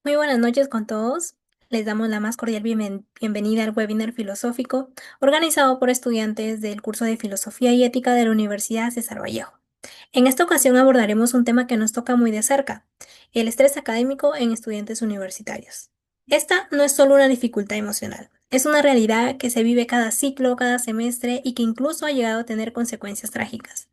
Muy buenas noches con todos. Les damos la más cordial bienvenida al webinar filosófico organizado por estudiantes del curso de Filosofía y Ética de la Universidad César Vallejo. En esta ocasión abordaremos un tema que nos toca muy de cerca, el estrés académico en estudiantes universitarios. Esta no es solo una dificultad emocional, es una realidad que se vive cada ciclo, cada semestre y que incluso ha llegado a tener consecuencias trágicas.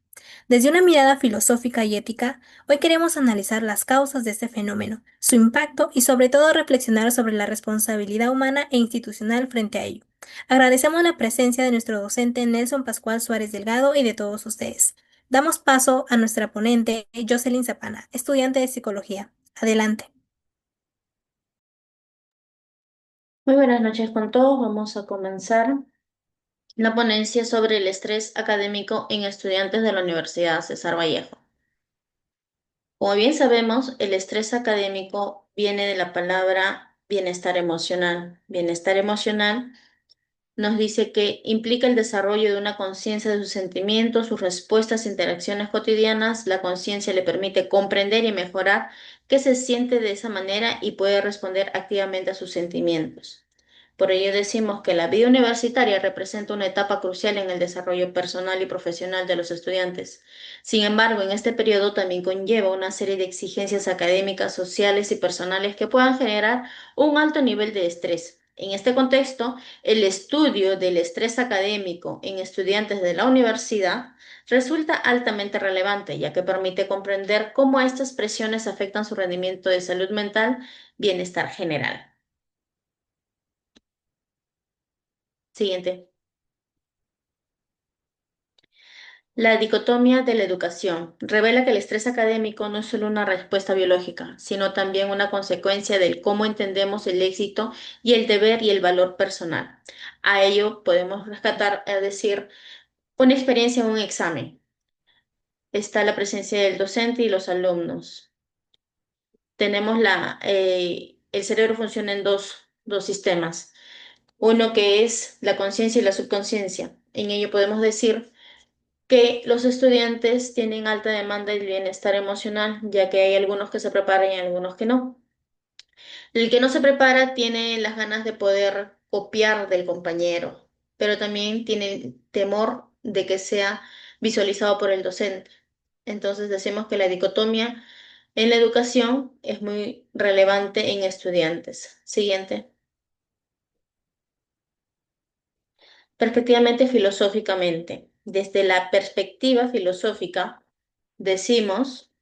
Desde una mirada filosófica y ética, hoy queremos analizar las causas de este fenómeno, su impacto y sobre todo reflexionar sobre la responsabilidad humana e institucional frente a ello. Agradecemos la presencia de nuestro docente Nelson Pascual Suárez Delgado y de todos ustedes. Damos paso a nuestra ponente, Jocelyn Zapana, estudiante de psicología. Adelante. Muy buenas noches con todos. Vamos a comenzar la ponencia sobre el estrés académico en estudiantes de la Universidad César Vallejo. Como bien sabemos, el estrés académico viene de la palabra bienestar emocional. Bienestar emocional nos dice que implica el desarrollo de una conciencia de sus sentimientos, sus respuestas e interacciones cotidianas. La conciencia le permite comprender y mejorar qué se siente de esa manera y puede responder activamente a sus sentimientos. Por ello decimos que la vida universitaria representa una etapa crucial en el desarrollo personal y profesional de los estudiantes. Sin embargo, en este periodo también conlleva una serie de exigencias académicas, sociales y personales que puedan generar un alto nivel de estrés. En este contexto, el estudio del estrés académico en estudiantes de la universidad resulta altamente relevante, ya que permite comprender cómo estas presiones afectan su rendimiento de salud mental, bienestar general. Siguiente. La dicotomía de la educación revela que el estrés académico no es solo una respuesta biológica, sino también una consecuencia del cómo entendemos el éxito y el deber y el valor personal. A ello podemos rescatar, es decir, una experiencia en un examen. Está la presencia del docente y los alumnos. Tenemos el cerebro funciona en dos sistemas. Uno que es la conciencia y la subconsciencia. En ello podemos decir que los estudiantes tienen alta demanda del bienestar emocional, ya que hay algunos que se preparan y algunos que no. El que no se prepara tiene las ganas de poder copiar del compañero, pero también tiene temor de que sea visualizado por el docente. Entonces decimos que la dicotomía en la educación es muy relevante en estudiantes. Siguiente. Perspectivamente filosóficamente. Desde la perspectiva filosófica, decimos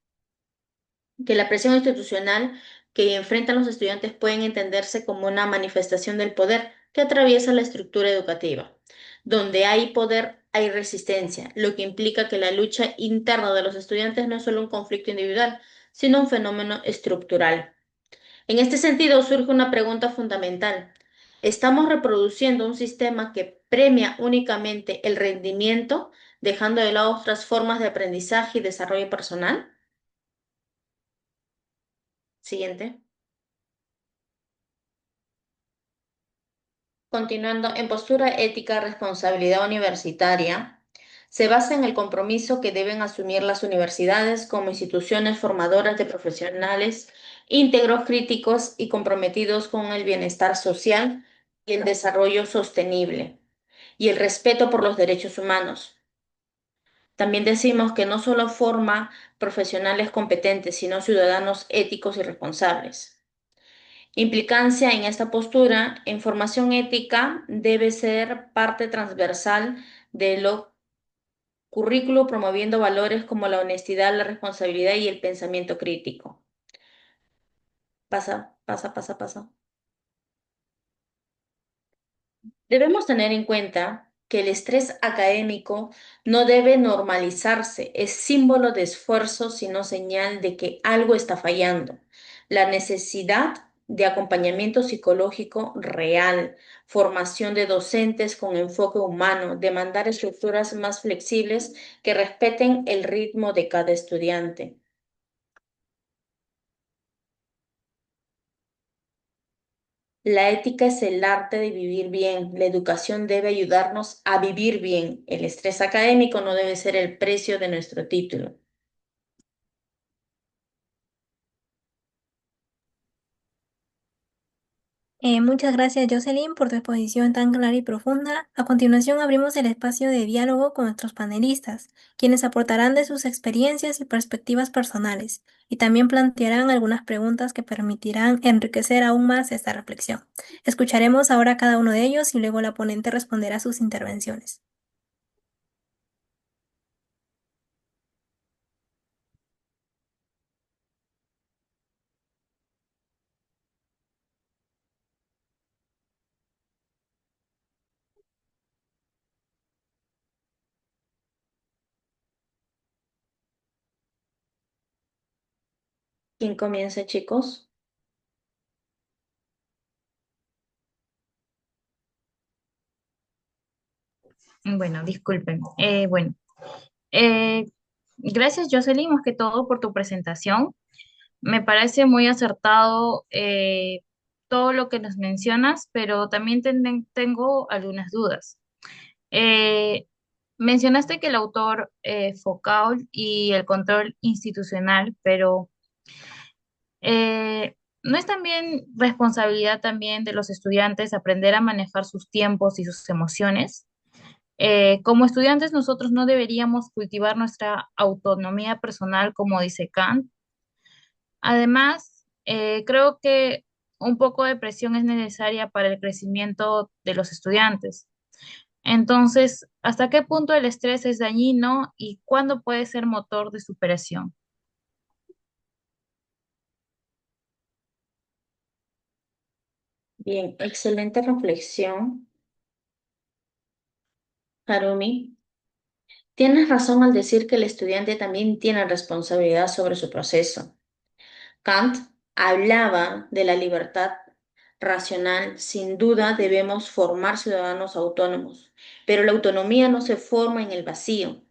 que la presión institucional que enfrentan los estudiantes pueden entenderse como una manifestación del poder que atraviesa la estructura educativa. Donde hay poder, hay resistencia, lo que implica que la lucha interna de los estudiantes no es solo un conflicto individual, sino un fenómeno estructural. En este sentido, surge una pregunta fundamental. ¿Estamos reproduciendo un sistema que premia únicamente el rendimiento, dejando de lado otras formas de aprendizaje y desarrollo personal? Siguiente. Continuando, en postura ética, responsabilidad universitaria, se basa en el compromiso que deben asumir las universidades como instituciones formadoras de profesionales íntegros, críticos y comprometidos con el bienestar social y el desarrollo sostenible y el respeto por los derechos humanos. También decimos que no solo forma profesionales competentes, sino ciudadanos éticos y responsables. Implicancia en esta postura, en formación ética debe ser parte transversal de lo currículo promoviendo valores como la honestidad, la responsabilidad y el pensamiento crítico. Pasa. Debemos tener en cuenta que el estrés académico no debe normalizarse, es símbolo de esfuerzo, sino señal de que algo está fallando. La necesidad de acompañamiento psicológico real, formación de docentes con enfoque humano, demandar estructuras más flexibles que respeten el ritmo de cada estudiante. La ética es el arte de vivir bien. La educación debe ayudarnos a vivir bien. El estrés académico no debe ser el precio de nuestro título. Muchas gracias, Jocelyn, por tu exposición tan clara y profunda. A continuación, abrimos el espacio de diálogo con nuestros panelistas, quienes aportarán de sus experiencias y perspectivas personales, y también plantearán algunas preguntas que permitirán enriquecer aún más esta reflexión. Escucharemos ahora a cada uno de ellos y luego la ponente responderá a sus intervenciones. ¿Quién comienza, chicos? Bueno, disculpen. Eh, Gracias, Jocelyn, más que todo por tu presentación. Me parece muy acertado todo lo que nos mencionas, pero también tengo algunas dudas. Eh, Mencionaste que el autor Foucault y el control institucional, pero ¿no es también responsabilidad también de los estudiantes aprender a manejar sus tiempos y sus emociones? Como estudiantes, nosotros no deberíamos cultivar nuestra autonomía personal, como dice Kant. Además, creo que un poco de presión es necesaria para el crecimiento de los estudiantes. Entonces, ¿hasta qué punto el estrés es dañino y cuándo puede ser motor de superación? Bien, excelente reflexión, Harumi. Tienes razón al decir que el estudiante también tiene responsabilidad sobre su proceso. Kant hablaba de la libertad racional. Sin duda debemos formar ciudadanos autónomos, pero la autonomía no se forma en el vacío.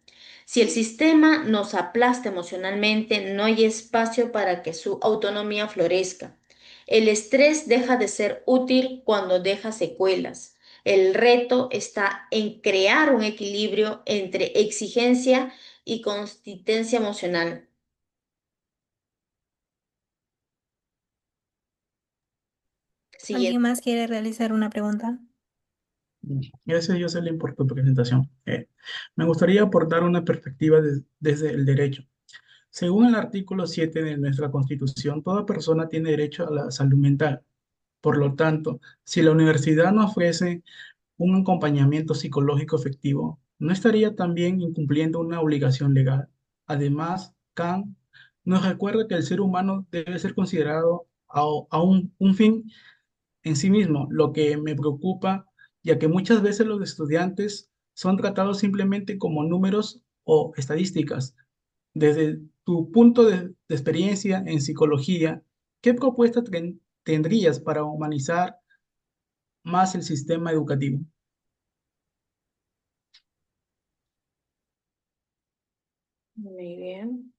Si el sistema nos aplasta emocionalmente, no hay espacio para que su autonomía florezca. El estrés deja de ser útil cuando deja secuelas. El reto está en crear un equilibrio entre exigencia y consistencia emocional. ¿Alguien Siguiente. más quiere realizar una pregunta? Gracias, Jocelyn, por tu presentación. Me gustaría aportar una perspectiva desde el derecho. Según el artículo 7 de nuestra Constitución, toda persona tiene derecho a la salud mental. Por lo tanto, si la universidad no ofrece un acompañamiento psicológico efectivo, no estaría también incumpliendo una obligación legal. Además, Kant nos recuerda que el ser humano debe ser considerado a un fin en sí mismo, lo que me preocupa, ya que muchas veces los estudiantes son tratados simplemente como números o estadísticas. Desde tu punto de experiencia en psicología, ¿qué propuesta tendrías para humanizar más el sistema educativo? Muy bien.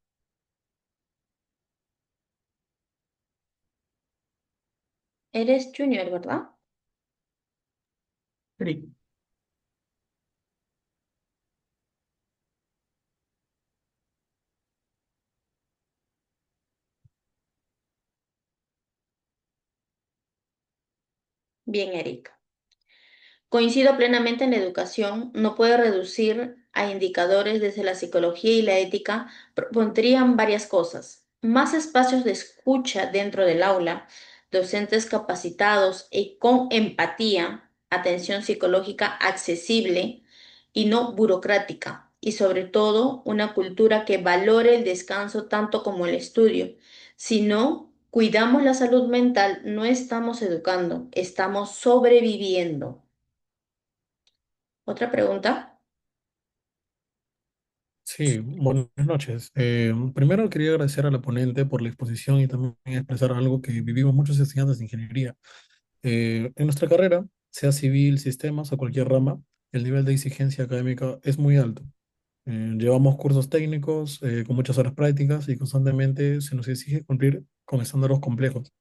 Eres junior, ¿verdad? Eric. Bien, Erika. Coincido plenamente en la educación, no puede reducir a indicadores desde la psicología y la ética, propondrían varias cosas. Más espacios de escucha dentro del aula, docentes capacitados y con empatía, atención psicológica accesible y no burocrática, y sobre todo una cultura que valore el descanso tanto como el estudio. Si no cuidamos la salud mental, no estamos educando, estamos sobreviviendo. ¿Otra pregunta? Sí, buenas noches. Primero quería agradecer a la ponente por la exposición y también expresar algo que vivimos muchos estudiantes de ingeniería. En nuestra carrera, sea civil, sistemas o cualquier rama, el nivel de exigencia académica es muy alto. Llevamos cursos técnicos con muchas horas prácticas y constantemente se nos exige cumplir con estándares complejos.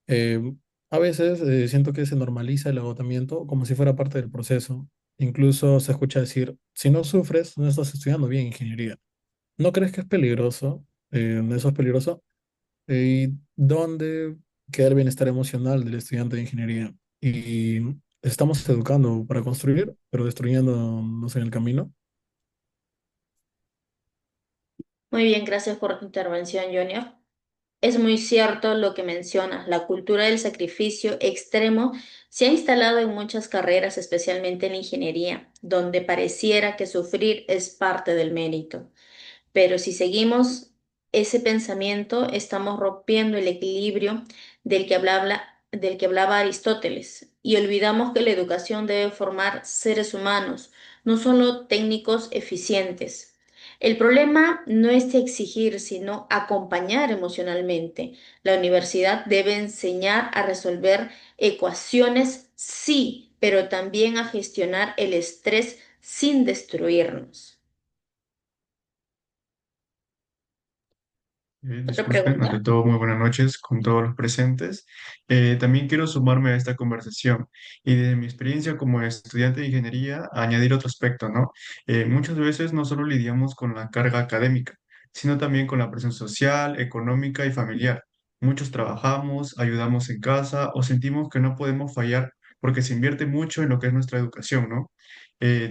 Eh, a veces siento que se normaliza el agotamiento como si fuera parte del proceso. Incluso se escucha decir, si no sufres, no estás estudiando bien ingeniería. ¿No crees que es peligroso? ¿Eso es peligroso? ¿Y dónde? queda el bienestar emocional del estudiante de ingeniería. Y estamos educando para construir, pero destruyéndonos en el camino. Muy bien, gracias por tu intervención, Junior. Es muy cierto lo que mencionas. La cultura del sacrificio extremo se ha instalado en muchas carreras, especialmente en la ingeniería, donde pareciera que sufrir es parte del mérito. Pero si seguimos ese pensamiento, estamos rompiendo el equilibrio del que hablaba Aristóteles y olvidamos que la educación debe formar seres humanos, no solo técnicos eficientes. El problema no es exigir, sino acompañar emocionalmente. La universidad debe enseñar a resolver ecuaciones, sí, pero también a gestionar el estrés sin destruirnos. ¿Otra Disculpen, ante pregunta? todo, muy buenas noches con todos los presentes. También quiero sumarme a esta conversación y desde mi experiencia como estudiante de ingeniería, añadir otro aspecto, ¿no? Muchas veces no solo lidiamos con la carga académica, sino también con la presión social, económica y familiar. Muchos trabajamos, ayudamos en casa o sentimos que no podemos fallar porque se invierte mucho en lo que es nuestra educación, ¿no?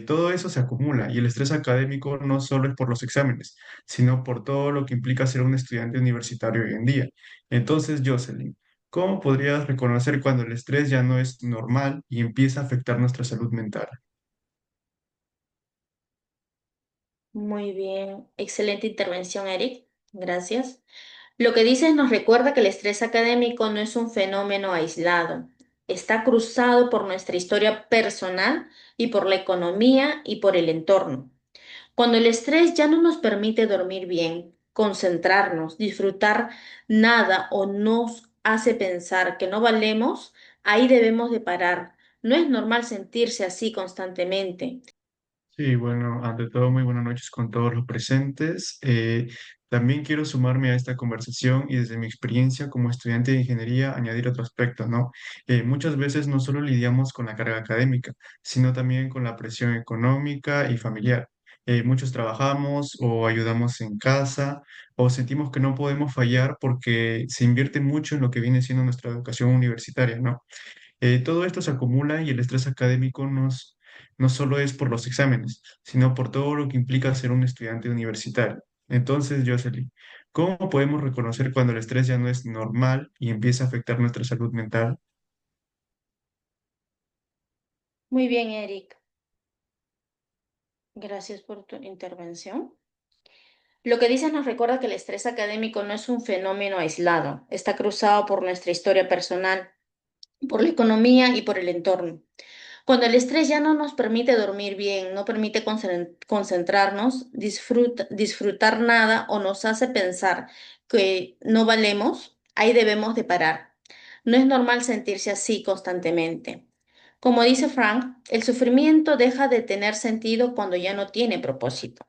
Todo eso se acumula y el estrés académico no solo es por los exámenes, sino por todo lo que implica ser un estudiante universitario hoy en día. Entonces, Jocelyn, ¿cómo podrías reconocer cuando el estrés ya no es normal y empieza a afectar nuestra salud mental? Muy bien, excelente intervención, Eric. Gracias. Lo que dices nos recuerda que el estrés académico no es un fenómeno aislado. Está cruzado por nuestra historia personal y por la economía y por el entorno. Cuando el estrés ya no nos permite dormir bien, concentrarnos, disfrutar nada o nos hace pensar que no valemos, ahí debemos de parar. No es normal sentirse así constantemente. Sí, bueno, ante todo, muy buenas noches con todos los presentes. También quiero sumarme a esta conversación y desde mi experiencia como estudiante de ingeniería añadir otro aspecto, ¿no? Muchas veces no solo lidiamos con la carga académica, sino también con la presión económica y familiar. Muchos trabajamos o ayudamos en casa o sentimos que no podemos fallar porque se invierte mucho en lo que viene siendo nuestra educación universitaria, ¿no? Todo esto se acumula y el estrés académico no solo es por los exámenes, sino por todo lo que implica ser un estudiante universitario. Entonces, Jocelyn, ¿cómo podemos reconocer cuando el estrés ya no es normal y empieza a afectar nuestra salud mental? Muy bien, Eric. Gracias por tu intervención. Lo que dices nos recuerda que el estrés académico no es un fenómeno aislado, está cruzado por nuestra historia personal, por la economía y por el entorno. Cuando el estrés ya no nos permite dormir bien, no permite concentrarnos, disfrutar nada o nos hace pensar que no valemos, ahí debemos de parar. No es normal sentirse así constantemente. Como dice Frank, el sufrimiento deja de tener sentido cuando ya no tiene propósito.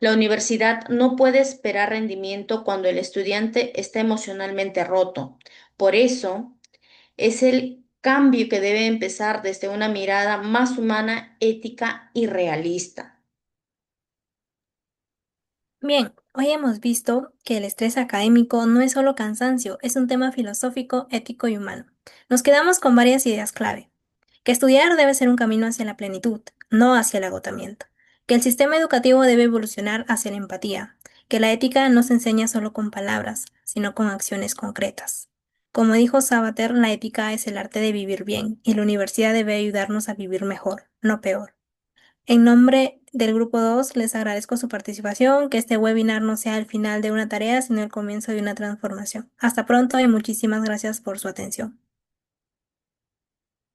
La universidad no puede esperar rendimiento cuando el estudiante está emocionalmente roto. Por eso, es el cambio que debe empezar desde una mirada más humana, ética y realista. Bien, hoy hemos visto que el estrés académico no es solo cansancio, es un tema filosófico, ético y humano. Nos quedamos con varias ideas clave. Que estudiar debe ser un camino hacia la plenitud, no hacia el agotamiento. Que el sistema educativo debe evolucionar hacia la empatía. Que la ética no se enseña solo con palabras, sino con acciones concretas. Como dijo Sabater, la ética es el arte de vivir bien y la universidad debe ayudarnos a vivir mejor, no peor. En nombre del Grupo 2, les agradezco su participación, que este webinar no sea el final de una tarea, sino el comienzo de una transformación. Hasta pronto y muchísimas gracias por su atención.